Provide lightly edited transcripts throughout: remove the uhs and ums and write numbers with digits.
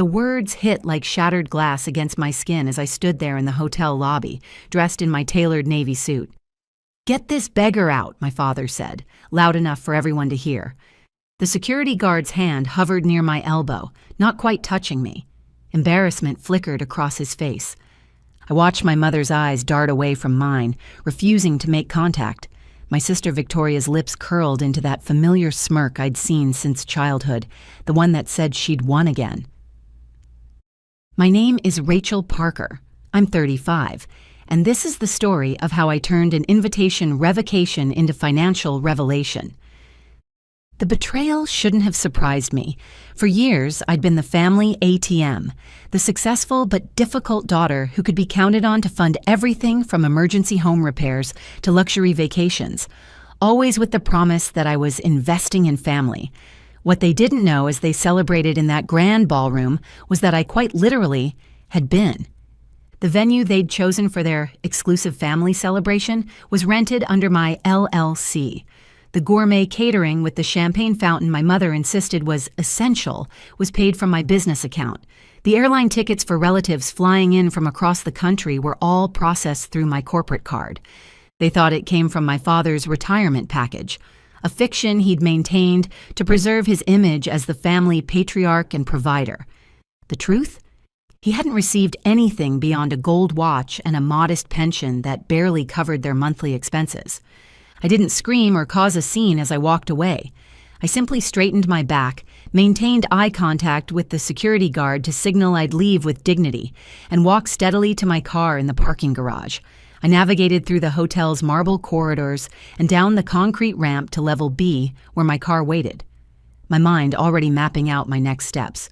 The words hit like shattered glass against my skin as I stood there in the hotel lobby, dressed in my tailored navy suit. "Get this beggar out," my father said, loud enough for everyone to hear. The security guard's hand hovered near my elbow, not quite touching me. Embarrassment flickered across his face. I watched my mother's eyes dart away from mine, refusing to make contact. My sister Victoria's lips curled into that familiar smirk I'd seen since childhood, the one that said she'd won again. My name is Rachel Parker. I'm 35, and this is the story of how I turned an invitation revocation into financial revelation. The betrayal shouldn't have surprised me. For years, I'd been the family ATM, the successful but difficult daughter who could be counted on to fund everything from emergency home repairs to luxury vacations, always with the promise that I was investing in family. What they didn't know as they celebrated in that grand ballroom was that I quite literally had been. The venue they'd chosen for their exclusive family celebration was rented under my LLC. The gourmet catering with the champagne fountain my mother insisted was essential was paid from my business account. The airline tickets for relatives flying in from across the country were all processed through my corporate card. They thought it came from my father's retirement package, a fiction he'd maintained to preserve his image as the family patriarch and provider. The truth? He hadn't received anything beyond a gold watch and a modest pension that barely covered their monthly expenses. I didn't scream or cause a scene as I walked away. I simply straightened my back, maintained eye contact with the security guard to signal I'd leave with dignity, and walked steadily to my car in the parking garage. I navigated through the hotel's marble corridors and down the concrete ramp to level B, where my car waited, my mind already mapping out my next steps.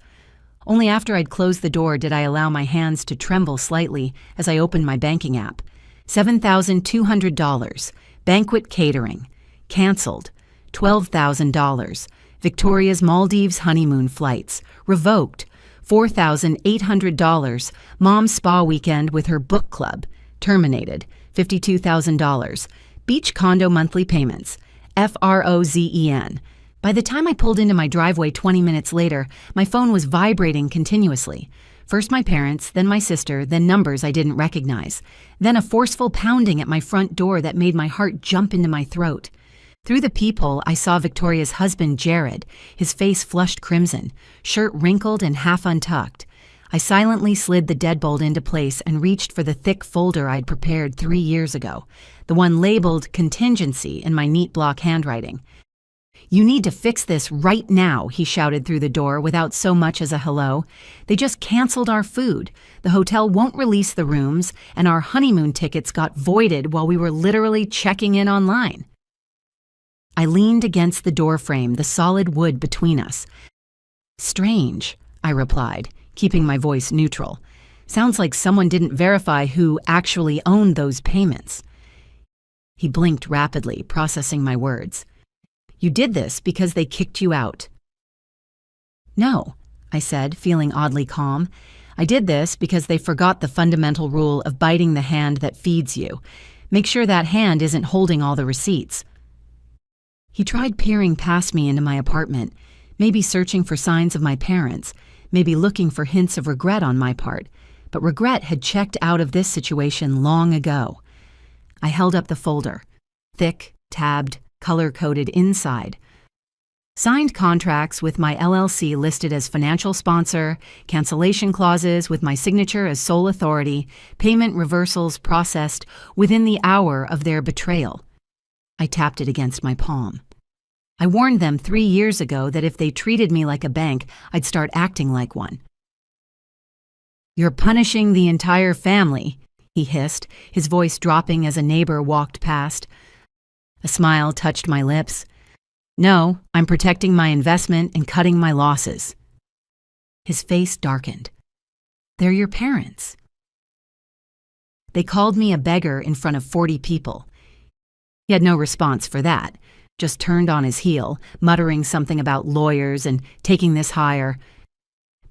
Only after I'd closed the door did I allow my hands to tremble slightly as I opened my banking app. $7,200. Banquet catering. Canceled. $12,000. Victoria's Maldives honeymoon flights. Revoked. $4,800. Mom's spa weekend with her book club. Terminated. $52,000. Beach condo monthly payments. FROZEN. By the time I pulled into my driveway 20 minutes later, my phone was vibrating continuously. First my parents, then my sister, then numbers I didn't recognize. Then a forceful pounding at my front door that made my heart jump into my throat. Through the peephole, I saw Victoria's husband, Jared, his face flushed crimson, shirt wrinkled and half untucked. I silently slid the deadbolt into place and reached for the thick folder I'd prepared 3 years ago, the one labeled contingency in my neat block handwriting. "You need to fix this right now," he shouted through the door without so much as a hello. "They just canceled our food. The hotel won't release the rooms, and our honeymoon tickets got voided while we were literally checking in online." I leaned against the doorframe, the solid wood between us. "Strange," I replied, keeping my voice neutral. "Sounds like someone didn't verify who actually owned those payments." He blinked rapidly, processing my words. "You did this because they kicked you out." "No," I said, feeling oddly calm. "I did this because they forgot the fundamental rule of biting the hand that feeds you. Make sure that hand isn't holding all the receipts." He tried peering past me into my apartment, maybe searching for signs of my parents, maybe looking for hints of regret on my part, but regret had checked out of this situation long ago. I held up the folder, thick, tabbed, color-coded inside. Signed contracts with my LLC listed as financial sponsor, cancellation clauses with my signature as sole authority, payment reversals processed within the hour of their betrayal. I tapped it against my palm. I warned them 3 years ago that if they treated me like a bank, I'd start acting like one. "You're punishing the entire family," he hissed, his voice dropping as a neighbor walked past. A smile touched my lips. "No, I'm protecting my investment and cutting my losses." His face darkened. "They're your parents." They called me a beggar in front of 40 people. He had no response for that, just turned on his heel, muttering something about lawyers and taking this higher.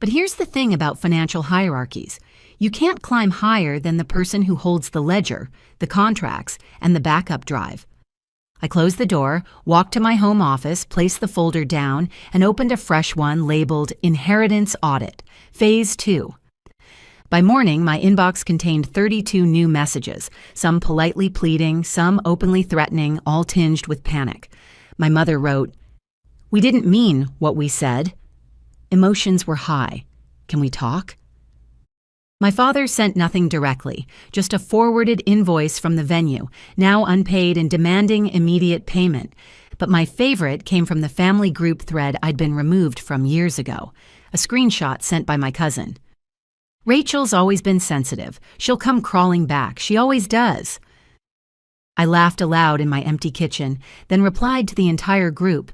But here's the thing about financial hierarchies. You can't climb higher than the person who holds the ledger, the contracts, and the backup drive. I closed the door, walked to my home office, placed the folder down, and opened a fresh one labeled Inheritance Audit, Phase 2. By morning, my inbox contained 32 new messages, some politely pleading, some openly threatening, all tinged with panic. My mother wrote, "We didn't mean what we said." Emotions were high. Can we talk? My father sent nothing directly, just a forwarded invoice from the venue, now unpaid and demanding immediate payment. But my favorite came from the family group thread I'd been removed from years ago, a screenshot sent by my cousin. "Rachel's always been sensitive. She'll come crawling back. She always does." I laughed aloud in my empty kitchen, then replied to the entire group.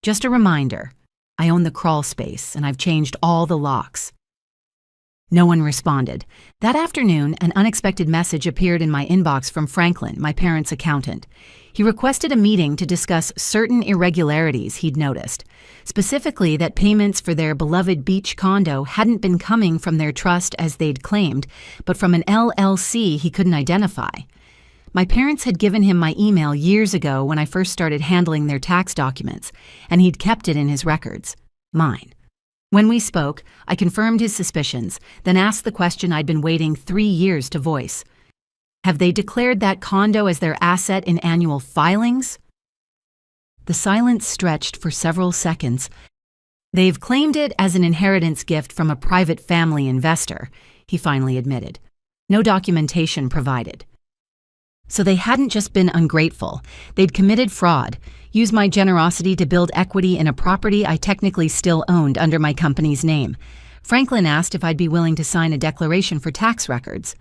"Just a reminder, I own the crawl space and I've changed all the locks." No one responded. That afternoon, an unexpected message appeared in my inbox from Franklin, my parents' accountant. He requested a meeting to discuss certain irregularities he'd noticed, specifically that payments for their beloved beach condo hadn't been coming from their trust as they'd claimed, but from an LLC he couldn't identify. My parents had given him my email years ago when I first started handling their tax documents, and he'd kept it in his records. Mine. When we spoke, I confirmed his suspicions, then asked the question I'd been waiting 3 years to voice. Have they declared that condo as their asset in annual filings? The silence stretched for several seconds. They've claimed it as an inheritance gift from a private family investor, he finally admitted. No documentation provided. So they hadn't just been ungrateful, they'd committed fraud, used my generosity to build equity in a property I technically still owned under my company's name. Franklin asked if I'd be willing to sign a declaration for tax records.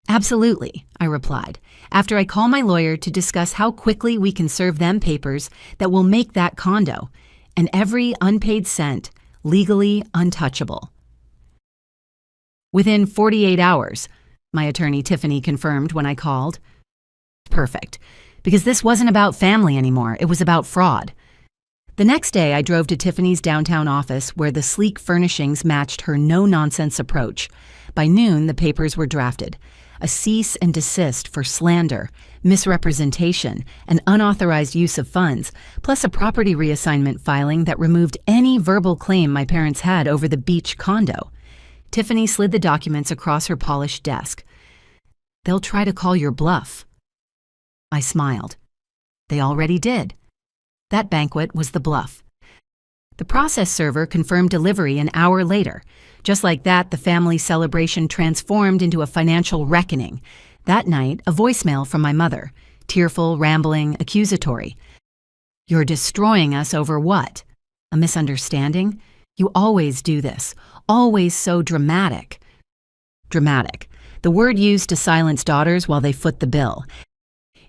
"Absolutely," I replied, "after I call my lawyer to discuss how quickly we can serve them papers that will make that condo, and every unpaid cent, legally untouchable." Within 48 hours, my attorney Tiffany confirmed when I called. Perfect, because this wasn't about family anymore, it was about fraud. The next day, I drove to Tiffany's downtown office where the sleek furnishings matched her no-nonsense approach. By noon, the papers were drafted. A cease and desist for slander, misrepresentation, and unauthorized use of funds, plus a property reassignment filing that removed any verbal claim my parents had over the beach condo. Tiffany slid the documents across her polished desk. "They'll try to call your bluff." I smiled. They already did. That banquet was the bluff. The process server confirmed delivery an hour later. Just like that, the family celebration transformed into a financial reckoning. That night, a voicemail from my mother, tearful, rambling, accusatory. "You're destroying us over what? A misunderstanding? You always do this. Always so dramatic." Dramatic. The word used to silence daughters while they foot the bill.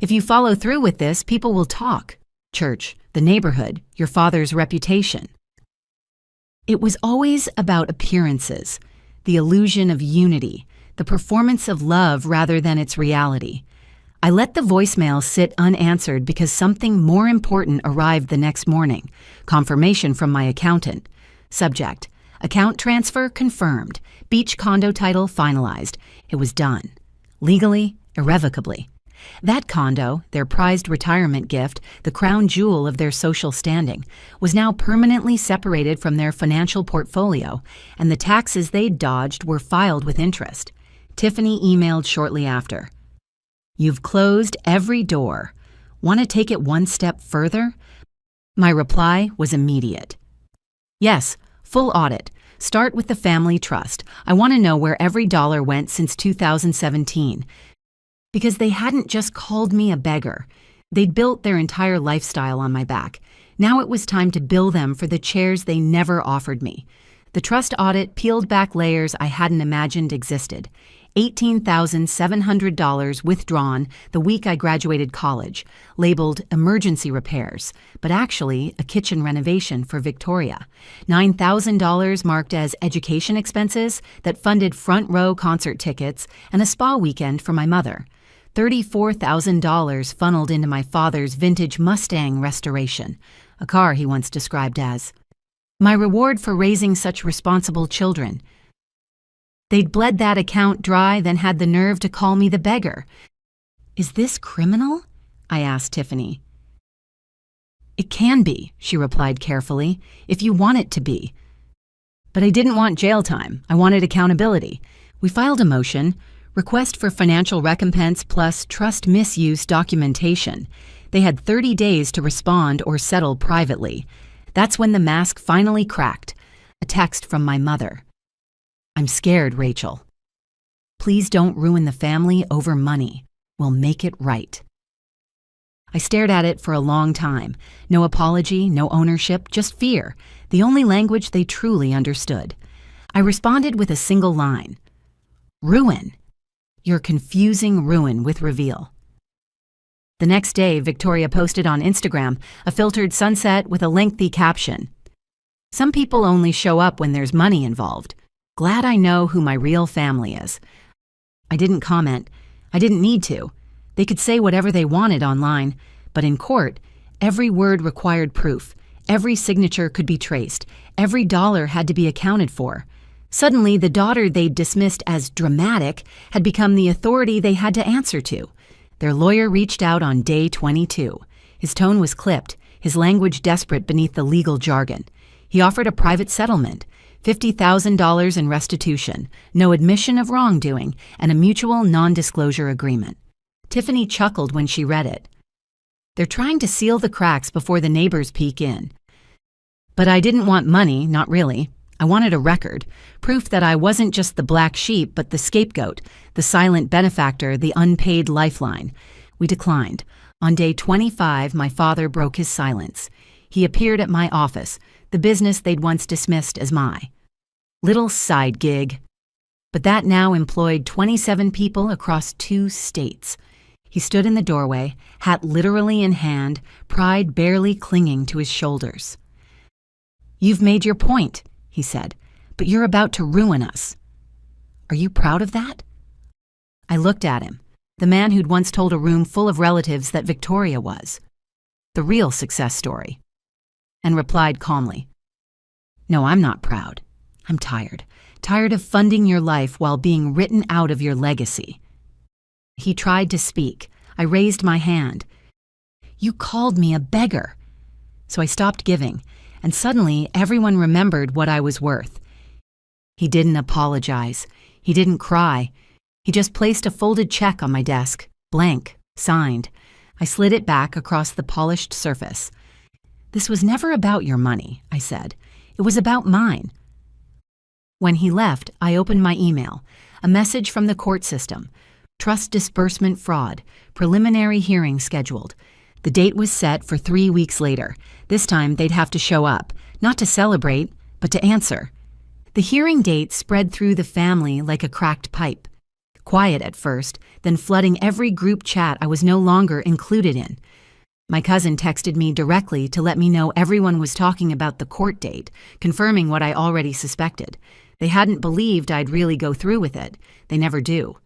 If you follow through with this, people will talk. Church, the neighborhood, your father's reputation. It was always about appearances, the illusion of unity, the performance of love rather than its reality. I let the voicemail sit unanswered because something more important arrived the next morning, confirmation from my accountant. Subject: account transfer confirmed, beach condo title finalized. It was done. Legally, irrevocably. That condo, their prized retirement gift, the crown jewel of their social standing, was now permanently separated from their financial portfolio, and the taxes they'd dodged were filed with interest. Tiffany emailed shortly after. "You've closed every door. Want to take it one step further?" My reply was immediate. "Yes, full audit. Start with the family trust. I want to know where every dollar went since 2017. Because they hadn't just called me a beggar. They'd built their entire lifestyle on my back. Now it was time to bill them for the chairs they never offered me. The trust audit peeled back layers I hadn't imagined existed. $18,700 withdrawn the week I graduated college, labeled emergency repairs, but actually a kitchen renovation for Victoria. $9,000 marked as education expenses that funded front row concert tickets and a spa weekend for my mother. $34,000 funneled into my father's vintage Mustang restoration, a car he once described as my reward for raising such responsible children. They'd bled that account dry, then had the nerve to call me the beggar. Is this criminal? I asked Tiffany. It can be, she replied carefully, if you want it to be. But I didn't want jail time. I wanted accountability. We filed a motion, request for financial recompense plus trust misuse documentation. They had 30 days to respond or settle privately. That's when the mask finally cracked. A text from my mother. I'm scared, Rachel. Please don't ruin the family over money. We'll make it right. I stared at it for a long time. No apology, no ownership, just fear. The only language they truly understood. I responded with a single line. Ruin. You're confusing ruin with reveal. The next day, Victoria posted on Instagram a filtered sunset with a lengthy caption. Some people only show up when there's money involved. Glad I know who my real family is. I didn't comment. I didn't need to. They could say whatever they wanted online, but in court, every word required proof. Every signature could be traced. Every dollar had to be accounted for. Suddenly, the daughter they'd dismissed as dramatic had become the authority they had to answer to. Their lawyer reached out on day 22. His tone was clipped, his language desperate beneath the legal jargon. He offered a private settlement, $50,000 in restitution, no admission of wrongdoing, and a mutual non-disclosure agreement. Tiffany chuckled when she read it. They're trying to seal the cracks before the neighbors peek in. But I didn't want money, not really. I wanted a record, proof that I wasn't just the black sheep, but the scapegoat, the silent benefactor, the unpaid lifeline. We declined. On day 25, my father broke his silence. He appeared at my office, the business they'd once dismissed as my little side gig. But that now employed 27 people across 2 states. He stood in the doorway, hat literally in hand, pride barely clinging to his shoulders. You've made your point, he said, but you're about to ruin us. Are you proud of that? I looked at him, the man who'd once told a room full of relatives that Victoria was the real success story, and replied calmly, No, I'm not proud. I'm tired. Tired of funding your life while being written out of your legacy. He tried to speak. I raised my hand. You called me a beggar. So I stopped giving, and suddenly everyone remembered what I was worth. He didn't apologize. He didn't cry. He just placed a folded check on my desk, blank, signed. I slid it back across the polished surface. This was never about your money, I said. It was about mine. When he left, I opened my email, a message from the court system. Trust disbursement fraud, preliminary hearing scheduled. The date was set for 3 weeks later. This time they'd have to show up, not to celebrate, but to answer. The hearing date spread through the family like a cracked pipe. Quiet at first, then flooding every group chat I was no longer included in. My cousin texted me directly to let me know everyone was talking about the court date, confirming what I already suspected. They hadn't believed I'd really go through with it. They never do.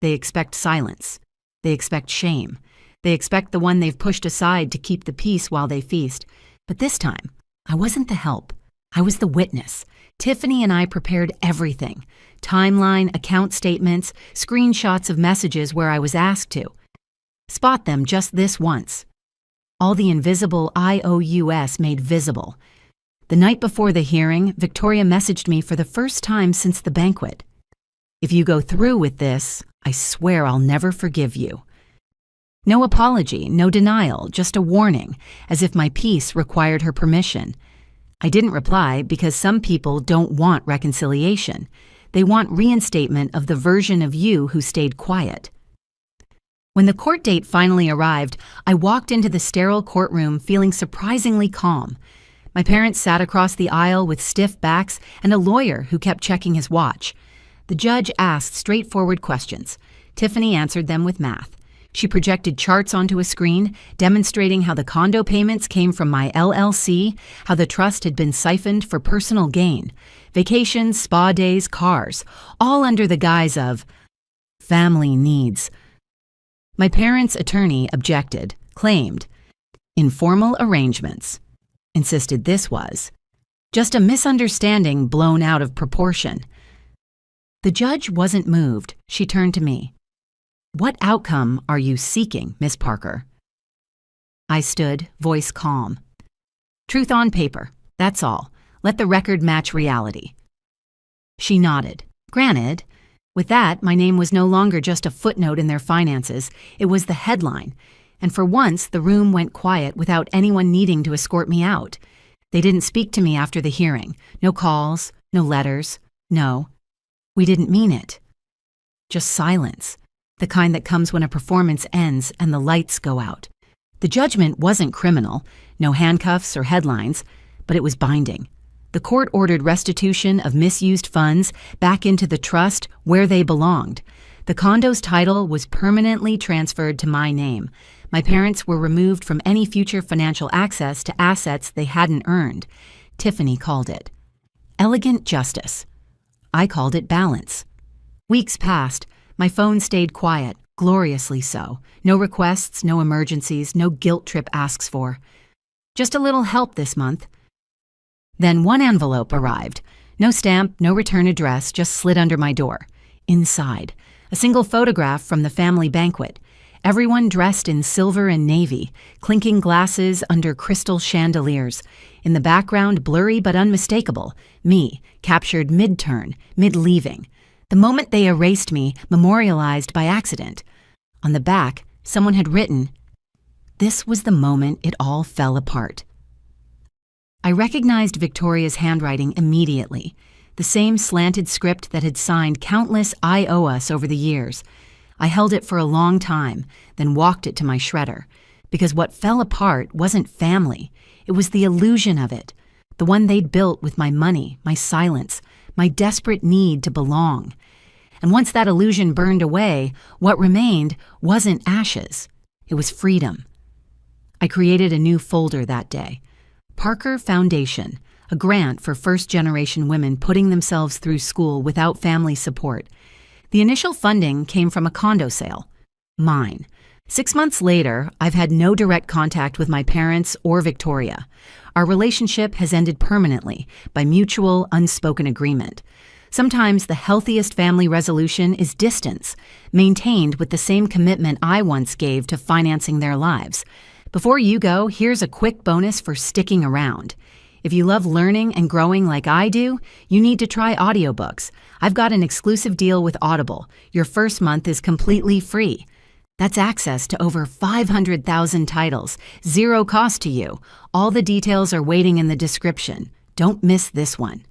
They expect silence. They expect shame. They expect the one they've pushed aside to keep the peace while they feast. But this time, I wasn't the help. I was the witness. Tiffany and I prepared everything. Timeline, account statements, screenshots of messages where I was asked to. Spot them just this once. All the invisible IOUs made visible. The night before the hearing, Victoria messaged me for the first time since the banquet. If you go through with this, I swear I'll never forgive you. No apology, no denial, just a warning, as if my peace required her permission. I didn't reply because some people don't want reconciliation. They want reinstatement of the version of you who stayed quiet. When the court date finally arrived, I walked into the sterile courtroom feeling surprisingly calm. My parents sat across the aisle with stiff backs and a lawyer who kept checking his watch. The judge asked straightforward questions. Tiffany answered them with math. She projected charts onto a screen, demonstrating how the condo payments came from my LLC, how the trust had been siphoned for personal gain. Vacations, spa days, cars, all under the guise of family needs. My parents' attorney objected, claimed informal arrangements, insisted this was just a misunderstanding blown out of proportion. The judge wasn't moved. She turned to me. What outcome are you seeking, Miss Parker? I stood, voice calm. Truth on paper, that's all. Let the record match reality. She nodded. Granted. With that, my name was no longer just a footnote in their finances, it was the headline. And for once, the room went quiet without anyone needing to escort me out. They didn't speak to me after the hearing. No calls, no letters, no. We didn't mean it. Just silence, the kind that comes when a performance ends and the lights go out. The judgment wasn't criminal, no handcuffs or headlines, but it was binding. The court ordered restitution of misused funds back into the trust where they belonged. The condo's title was permanently transferred to my name. My parents were removed from any future financial access to assets they hadn't earned. Tiffany called it elegant justice. I called it balance. Weeks passed. My phone stayed quiet, gloriously so. No requests, no emergencies, no guilt trip asks for. Just a little help this month. Then one envelope arrived. No stamp, no return address, just slid under my door. Inside, a single photograph from the family banquet. Everyone dressed in silver and navy, clinking glasses under crystal chandeliers. In the background, blurry but unmistakable, me, captured mid-turn, mid-leaving. The moment they erased me, memorialized by accident. On the back, someone had written, "This was the moment it all fell apart." I recognized Victoria's handwriting immediately, the same slanted script that had signed countless "I owe us" over the years. I held it for a long time, then walked it to my shredder, because what fell apart wasn't family. It was the illusion of it, the one they'd built with my money, my silence, my desperate need to belong. And once that illusion burned away, what remained wasn't ashes. It was freedom. I created a new folder that day. Parker Foundation, a grant for first-generation women putting themselves through school without family support. The initial funding came from a condo sale. Mine. 6 months later, I've had no direct contact with my parents or Victoria. Our relationship has ended permanently by mutual, unspoken agreement. Sometimes the healthiest family resolution is distance, maintained with the same commitment I once gave to financing their lives. Before you go, here's a quick bonus for sticking around. If you love learning and growing like I do, you need to try audiobooks. I've got an exclusive deal with Audible. Your first month is completely free. That's access to over 500,000 titles, zero cost to you. All the details are waiting in the description. Don't miss this one.